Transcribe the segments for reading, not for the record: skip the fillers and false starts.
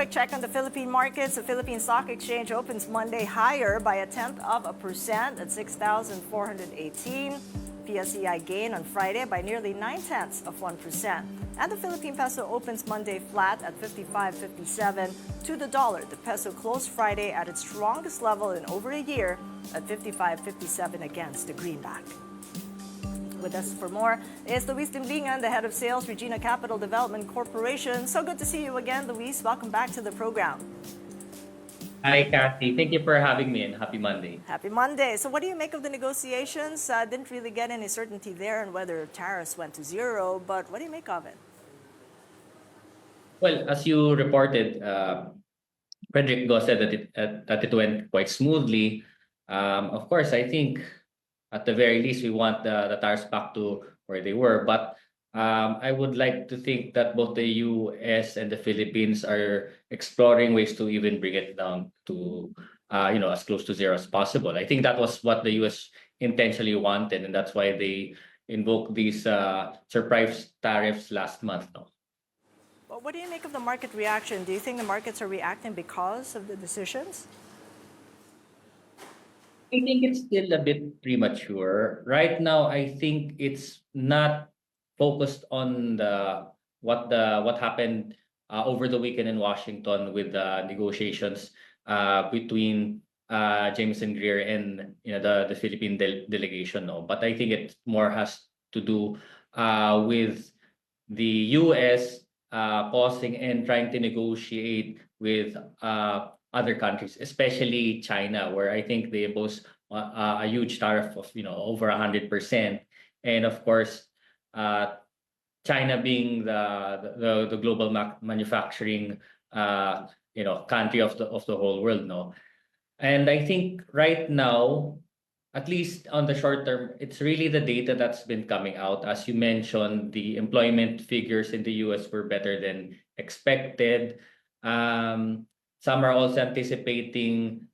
quick check on the Philippine markets. The Philippine Stock Exchange opens Monday higher by 0.1% at 6,418. PSEI gain on Friday by nearly 0.9%. And the Philippine peso opens Monday flat at 55.57 to the dollar. The peso closed Friday at its strongest level in over a year at 55.57 against the greenback. With us for more is Luis Limlingan, the head of sales, Regina Capital Development Corporation. So good to see you again, Luis. Welcome back to the program. Hi, Kathy. Thank you for having me and happy Monday. Happy Monday. So what do you make of the negotiations? Didn't really get any certainty there on whether tariffs went to zero, but what do you make of it? Well, as you reported, Frederick said that it went quite smoothly. Of course, I think at the very least we want the tariffs back to where they were, but I would like to think that both the U.S. and the Philippines are exploring ways to even bring it down to, as close to zero as possible. I think that was what the U.S. intentionally wanted, and that's why they invoked these surprise tariffs last month. No? Well, what do you make of the market reaction? Do you think the markets are reacting because of the decisions? I think it's still a bit premature. Right now, I think it's not focused on what happened over the weekend in Washington with the negotiations between Jameson Greer and the Philippine delegation. No, but I think it more has to do with the U.S. Pausing and trying to negotiate with other countries, especially China, where I think they impose a huge tariff of over 100%, and of course, China being the global manufacturing country of the whole world, no. And I think right now, at least on the short term, it's really the data that's been coming out. As you mentioned, the employment figures in the US were better than expected. Some are also anticipating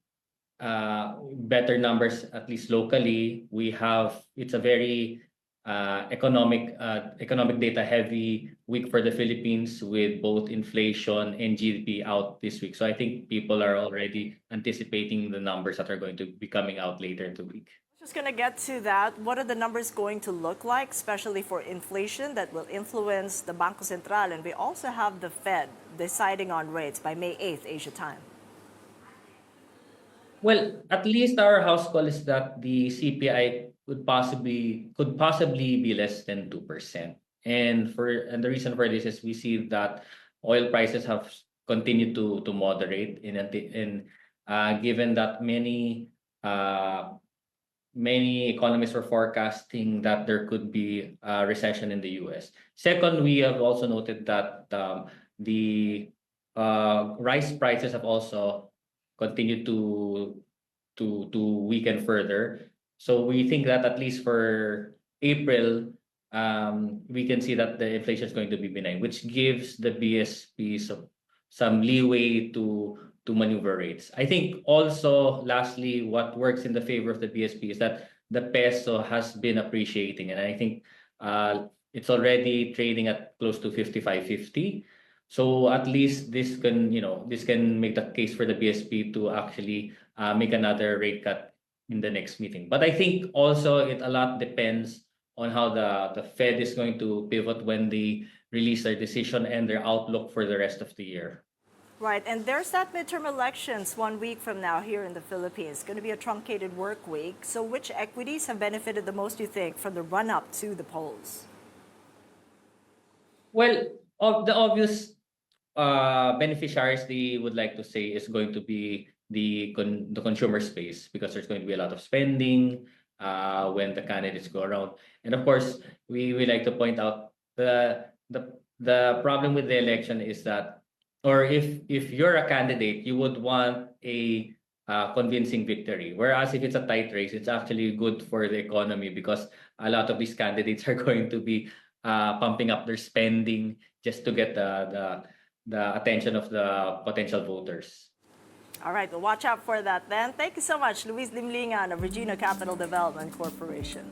better numbers, at least locally. It's a very economic data heavy week for the Philippines, with both inflation and GDP out this week. So I think people are already anticipating the numbers that are going to be coming out later in the week. Just going to get to that. What are the numbers going to look like, especially for inflation that will influence the Banco Central? And we also have the Fed deciding on rates by May 8th, Asia time. Well, at least our house call is that the CPI could possibly be less than 2%. And the reason for this is we see that oil prices have continued to moderate given that many economists were forecasting that there could be a recession in the US. Second, we have also noted that the rice prices have also continued to weaken further. So we think that at least for April, we can see that the inflation is going to be benign, which gives the BSP some leeway to maneuver rates. I think also, lastly, what works in the favor of the BSP is that the peso has been appreciating, and I think it's already trading at close to 55.50. So at least this can make the case for the BSP to actually make another rate cut in the next meeting. But I think also a lot depends on how the Fed is going to pivot when they release their decision and their outlook for the rest of the year. Right, and there's that midterm elections 1 week from now here in the Philippines. It's going to be a truncated work week. So which equities have benefited the most, you think, from the run-up to the polls? Well, the obvious beneficiaries, they would like to say, is going to be the consumer space, because there's going to be a lot of spending when the candidates go around. And of course, we like to point out the problem with the election is that, or if you're a candidate, you would want a convincing victory. Whereas if it's a tight race, it's actually good for the economy, because a lot of these candidates are going to be pumping up their spending just to get the attention of the potential voters. All right, well, watch out for that then. Thank you so much, Luis Limlingan of Regina Capital Development Corporation.